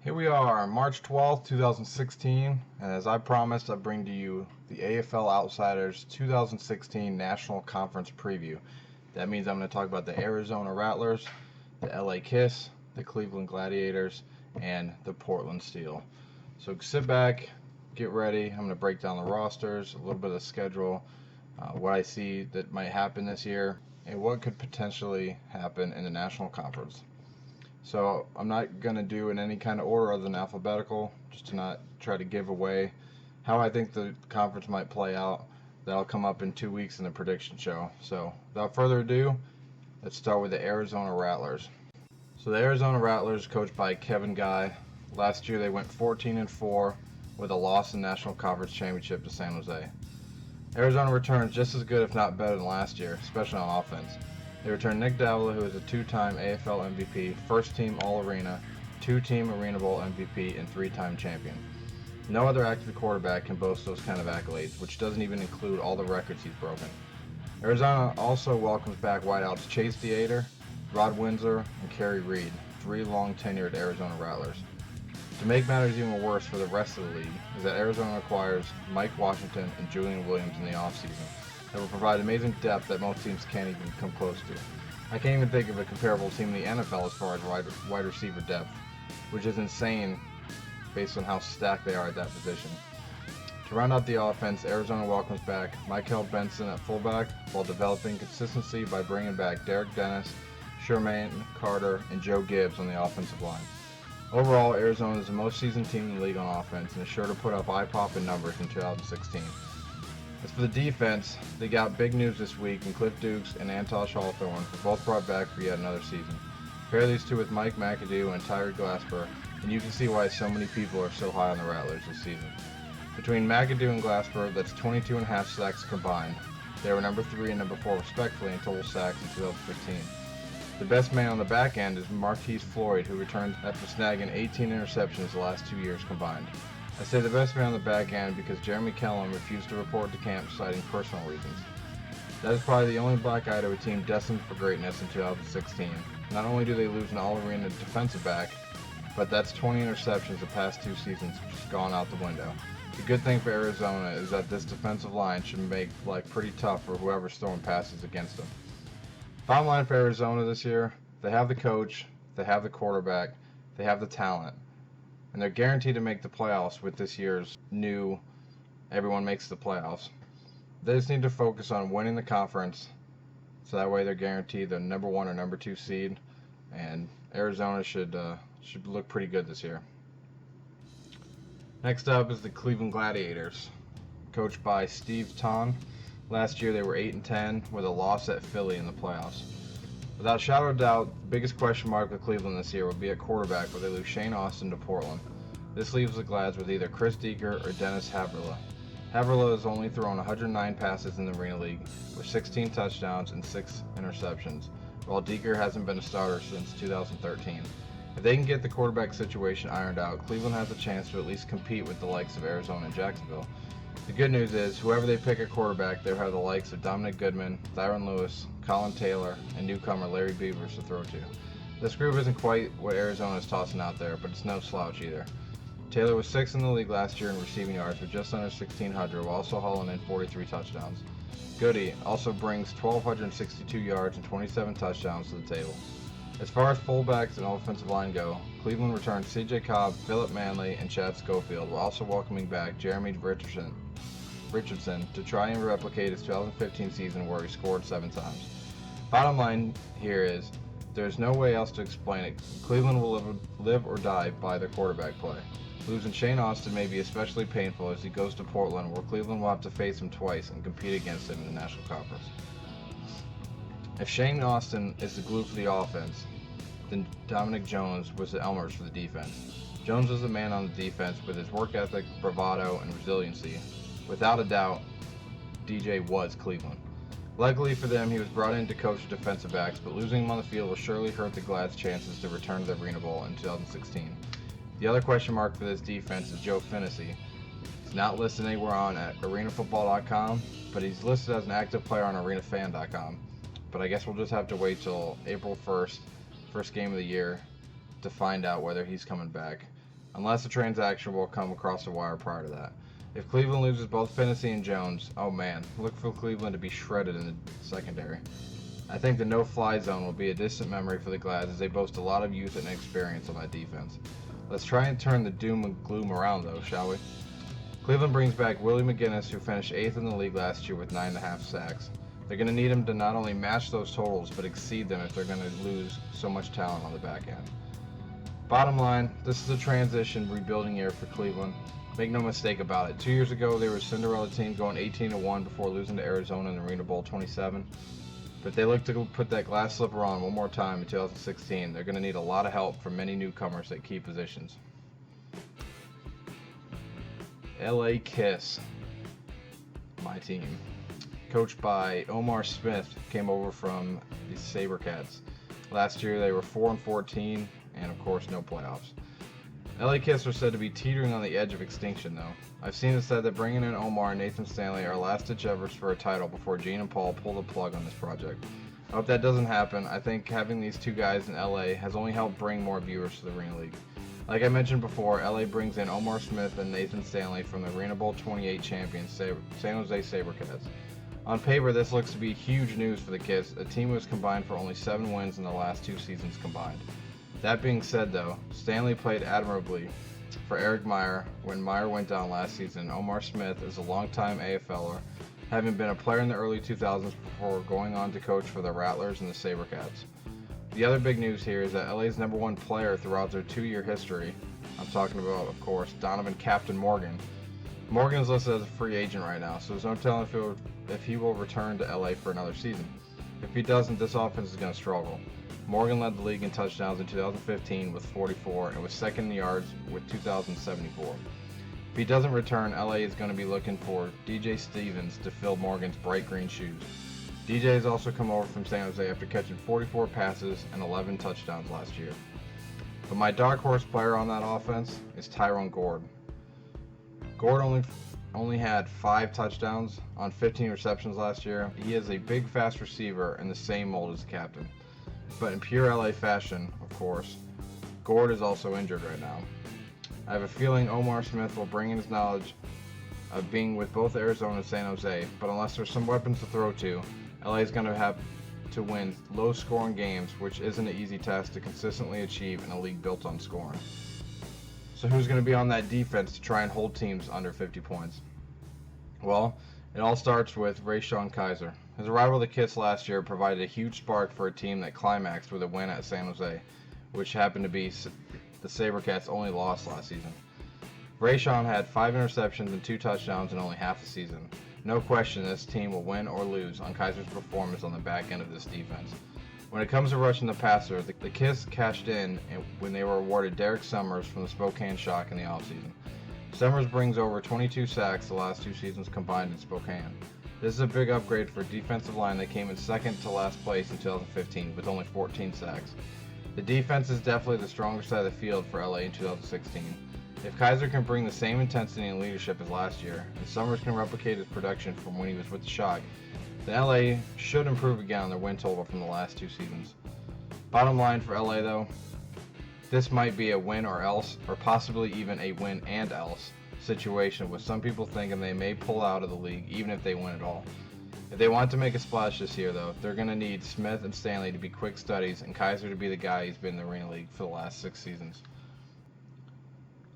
Here we are, March 12th, 2016, and as I promised, I bring to you the AFL Outsiders 2016 National Conference Preview. That means I'm going to talk about the Arizona Rattlers, the LA Kiss, the Cleveland Gladiators, and the Portland Steel. So sit back, get ready. I'm going to break down the rosters, a little bit of the schedule, what I see that might happen this year, and what could potentially happen in the National Conference. So I'm not going to do in any kind of order other than alphabetical, just to not try to give away how I think the conference might play out. That'll come up in 2 weeks in the prediction show. So without further ado, let's start with the Arizona Rattlers. So the Arizona Rattlers, coached by Kevin Guy. Last year they went 14-4 with a loss in National Conference Championship to San Jose. Arizona returns just as good, if not better, than last year, especially on offense. They returned Nick Davila, who is a two-time AFL MVP, first-team All-Arena, two-team Arena Bowl MVP, and three-time champion. No other active quarterback can boast those kind of accolades, which doesn't even include all the records he's broken. Arizona also welcomes back wideouts Chase Theater, Rod Windsor, and Kerry Reed, three long-tenured Arizona Rattlers. To make matters even worse for the rest of the league is that Arizona acquires Mike Washington and Julian Williams in the offseason that will provide amazing depth that most teams can't even come close to. I can't even think of a comparable team in the NFL as far as wide receiver depth, which is insane based on how stacked they are at that position. To round out the offense, Arizona welcomes back Michael Benson at fullback while developing consistency by bringing back Derek Dennis, Sherman Carter, and Joe Gibbs on the offensive line. Overall, Arizona is the most seasoned team in the league on offense and is sure to put up eye-popping numbers in 2016. As for the defense, they got big news this week in Cliff Dukes and Antosh Hawthorne, who both brought back for yet another season. Pair these two with Mike McAdoo and Tyler Glasper, and you can see why so many people are so high on the Rattlers this season. Between McAdoo and Glasper, that's 22.5 sacks combined. They were number 3 and number 4 respectively in total sacks in 2015. The best man on the back end is Marquise Floyd, who returned after snagging 18 interceptions the last 2 years combined. I say the best man on the back end because Jeremy Kellum refused to report to camp citing personal reasons. That is probably the only black eye to a team destined for greatness in 2016. Not only do they lose an all-arena defensive back, but that's 20 interceptions the past 2 seasons, which has gone out the window. The good thing for Arizona is that this defensive line should make life pretty tough for whoever's throwing passes against them. Bottom line for Arizona this year, they have the coach, they have the quarterback, they have the talent, and they're guaranteed to make the playoffs with this year's new everyone makes the playoffs. They just need to focus on winning the conference, so that way they're guaranteed the number 1 or number 2 seed, and Arizona should look pretty good this year. Next up is the Cleveland Gladiators, coached by Steve Tahn. Last year they were 8-10 with a loss at Philly in the playoffs. Without shadow of doubt, the biggest question mark with Cleveland this year will be at quarterback, where they lose Shane Austin to Portland. This leaves the Glads with either Chris Deeker or Dennis Haverla. Haverla has only thrown 109 passes in the Arena League, with 16 touchdowns and 6 interceptions, while Deeker hasn't been a starter since 2013. If they can get the quarterback situation ironed out, Cleveland has a chance to at least compete with the likes of Arizona and Jacksonville. The good news is, whoever they pick at quarterback, they'll have the likes of Dominic Goodman, Thyron Lewis, Colin Taylor, and newcomer Larry Beavers to throw to. This group isn't quite what Arizona is tossing out there, but it's no slouch either. Taylor was 6th in the league last year in receiving yards with just under 1,600, while also hauling in 43 touchdowns. Goody also brings 1,262 yards and 27 touchdowns to the table. As far as fullbacks and offensive line go, Cleveland returned C.J. Cobb, Philip Manley, and Chad Schofield, while also welcoming back Jeremy Richardson to try and replicate his 2015 season where he scored 7 times. Bottom line here is, there's no way else to explain it. Cleveland will live or die by their quarterback play. Losing Shane Austin may be especially painful as he goes to Portland, where Cleveland will have to face him twice and compete against him in the National Conference. If Shane Austin is the glue for the offense, then Dominic Jones was the Elmers for the defense. Jones was the man on the defense with his work ethic, bravado, and resiliency. Without a doubt, DJ was Cleveland. Luckily for them, he was brought in to coach defensive backs, but losing him on the field will surely hurt the Glads' chances to return to the Arena Bowl in 2016. The other question mark for this defense is Joe Finnessy. He's not listed anywhere on at arenafootball.com, but he's listed as an active player on arenafan.com. But I guess we'll just have to wait till April 1st, first game of the year, to find out whether he's coming back. unless a transaction will come across the wire prior to that. If Cleveland loses both Finney and Jones, oh man, look for Cleveland to be shredded in the secondary. I think the no-fly zone will be a distant memory for the Glads as they boast a lot of youth and experience on that defense. Let's try and turn the doom and gloom around though, shall we? Cleveland brings back Willie McGinnis, who finished 8th in the league last year with 9.5 sacks. They're going to need him to not only match those totals, but exceed them if they're going to lose so much talent on the back end. Bottom line, this is a transition rebuilding year for Cleveland. Make no mistake about it. 2 years ago, they were a Cinderella team going 18-1 before losing to Arizona in the Arena Bowl 27. But they look to put that glass slipper on one more time in 2016. They're going to need a lot of help from many newcomers at key positions. LA Kiss, my team, coached by Omar Smith, came over from the SaberCats. Last year they were 4-14, and of course no playoffs. LA Kiss are said to be teetering on the edge of extinction though. I've seen it said that bringing in Omar and Nathan Stanley are last-ditch efforts for a title before Gene and Paul pull the plug on this project. I hope that doesn't happen. I think having these two guys in LA has only helped bring more viewers to the Arena League. Like I mentioned before, LA brings in Omar Smith and Nathan Stanley from the Arena Bowl 28 champions San Jose SaberCats. On paper, this looks to be huge news for the Kids, a team who has combined for only 7 wins in the last 2 seasons combined. That being said though, Stanley played admirably for Eric Meyer when Meyer went down last season. Omar Smith is a longtime AFLer, having been a player in the early 2000s before going on to coach for the Rattlers and the SaberCats. The other big news here is that LA's #1 player throughout their 2-year history, I'm talking about, of course, Donovan Captain Morgan. Morgan is listed as a free agent right now, so there's no telling if he will return to LA for another season. If he doesn't, this offense is going to struggle. Morgan led the league in touchdowns in 2015 with 44 and was second in yards with 2,074. If he doesn't return, LA is going to be looking for DJ Stevens to fill Morgan's bright green shoes. DJ has also come over from San Jose after catching 44 passes and 11 touchdowns last year. But my dark horse player on that offense is Tyrone Gord. Gord only had 5 touchdowns on 15 receptions last year. He is a big, fast receiver in the same mold as the captain. But in pure LA fashion, of course, Gord is also injured right now. I have a feeling Omar Smith will bring in his knowledge of being with both Arizona and San Jose, but unless there's some weapons to throw to, LA is going to have to win low-scoring games, which isn't an easy task to consistently achieve in a league built on scoring. So who's going to be on that defense to try and hold teams under 50 points? Well, it all starts with Rayshon Kaiser. His arrival to Kiss last year provided a huge spark for a team that climaxed with a win at San Jose, which happened to be the SaberCats' only loss last season. Rayshon had 5 interceptions and 2 touchdowns in only half a season. No question this team will win or lose on Kaiser's performance on the back end of this defense. When it comes to rushing the passer, the Kiss cashed in when they were awarded Derek Summers from the Spokane Shock in the offseason. Summers brings over 22 sacks the last 2 seasons combined in Spokane. This is a big upgrade for a defensive line that came in second to last place in 2015 with only 14 sacks. The defense is definitely the stronger side of the field for LA in 2016. If Kaiser can bring the same intensity and leadership as last year, and Summers can replicate his production from when he was with the Shock, then LA should improve again on their win total from the last 2 seasons. Bottom line for LA though, this might be a win or else, or possibly even a win and else situation, with some people thinking they may pull out of the league even if they win it all. If they want to make a splash this year though, they're going to need Smith and Stanley to be quick studies and Kaiser to be the guy he's been in the Arena League for the last 6 seasons.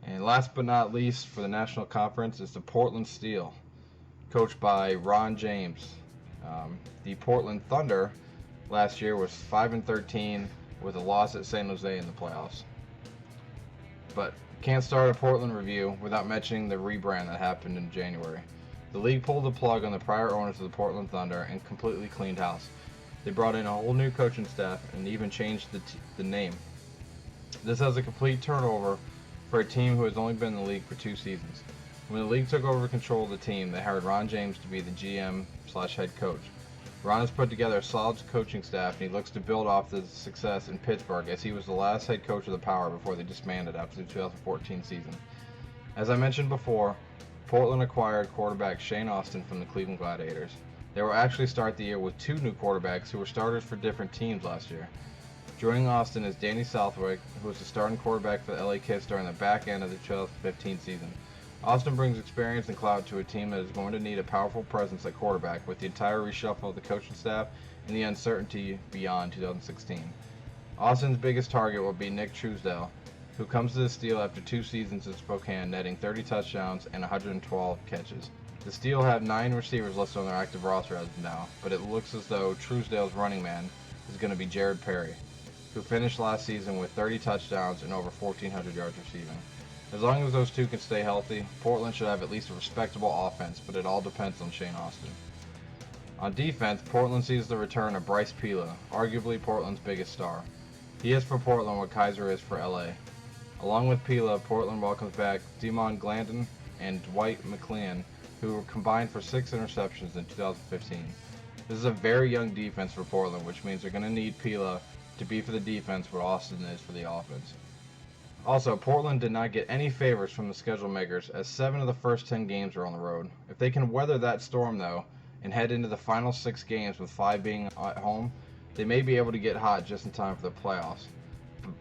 And last but not least for the National Conference is the Portland Steel, coached by Ron James. The Portland Thunder last year was 5-13 with a loss at San Jose in the playoffs. But can't start a Portland review without mentioning the rebrand that happened in January. The league pulled the plug on the prior owners of the Portland Thunder and completely cleaned house. They brought in a whole new coaching staff and even changed the name. This has a complete turnover for a team who has only been in the league for 2 seasons. When the league took over control of the team, they hired Ron James to be the GM/head coach. Ron has put together a solid coaching staff and he looks to build off the success in Pittsburgh, as he was the last head coach of the Power before they disbanded after the 2014 season. As I mentioned before, Portland acquired quarterback Shane Austin from the Cleveland Gladiators. They will actually start the year with 2 new quarterbacks who were starters for different teams last year. Joining Austin is Danny Southwick, who was the starting quarterback for the LA Kids during the back end of the 2015 season. Austin brings experience and clout to a team that is going to need a powerful presence at quarterback with the entire reshuffle of the coaching staff and the uncertainty beyond 2016. Austin's biggest target will be Nick Truesdale, who comes to the Steel after 2 seasons in Spokane, netting 30 touchdowns and 112 catches. The Steel have 9 receivers listed on their active roster as of now, but it looks as though Truesdale's running man is going to be Jared Perry, who finished last season with 30 touchdowns and over 1,400 yards receiving. As long as those two can stay healthy, Portland should have at least a respectable offense, but it all depends on Shane Austin. On defense, Portland sees the return of Bryce Pila, arguably Portland's biggest star. He is for Portland what Kaiser is for LA. Along with Pila, Portland welcomes back Demond Glandon and Dwight McLean, who were combined for 6 interceptions in 2015. This is a very young defense for Portland, which means they're going to need Pila to be for the defense what Austin is for the offense. Also, Portland did not get any favors from the schedule makers, as 7 of the first 10 games are on the road. If they can weather that storm, though, and head into the final 6 games with 5 being at home, they may be able to get hot just in time for the playoffs.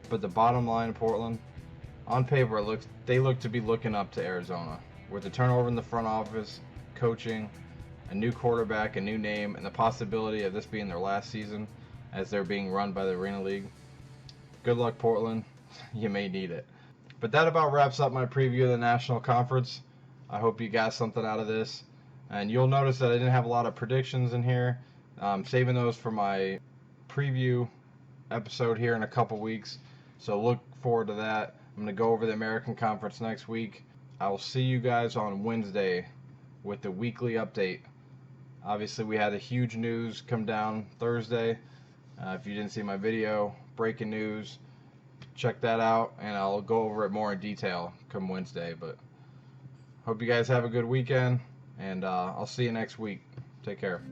But the bottom line, Portland, on paper, they look to be looking up to Arizona. With the turnover in the front office, coaching, a new quarterback, a new name, and the possibility of this being their last season as they're being run by the Arena League. Good luck, Portland. You may need it. But that about wraps up my preview of the National Conference. I hope you got something out of this. And you'll notice that I didn't have a lot of predictions in here. I'm saving those for my preview episode here in a couple weeks. So look forward to that. I'm going to go over the American Conference next week. I will see you guys on Wednesday with the weekly update. Obviously, we had the huge news come down Thursday. If you didn't see my video, breaking news, check that out, and I'll go over it more in detail come Wednesday. But hope you guys have a good weekend, and I'll see you next week. Take care.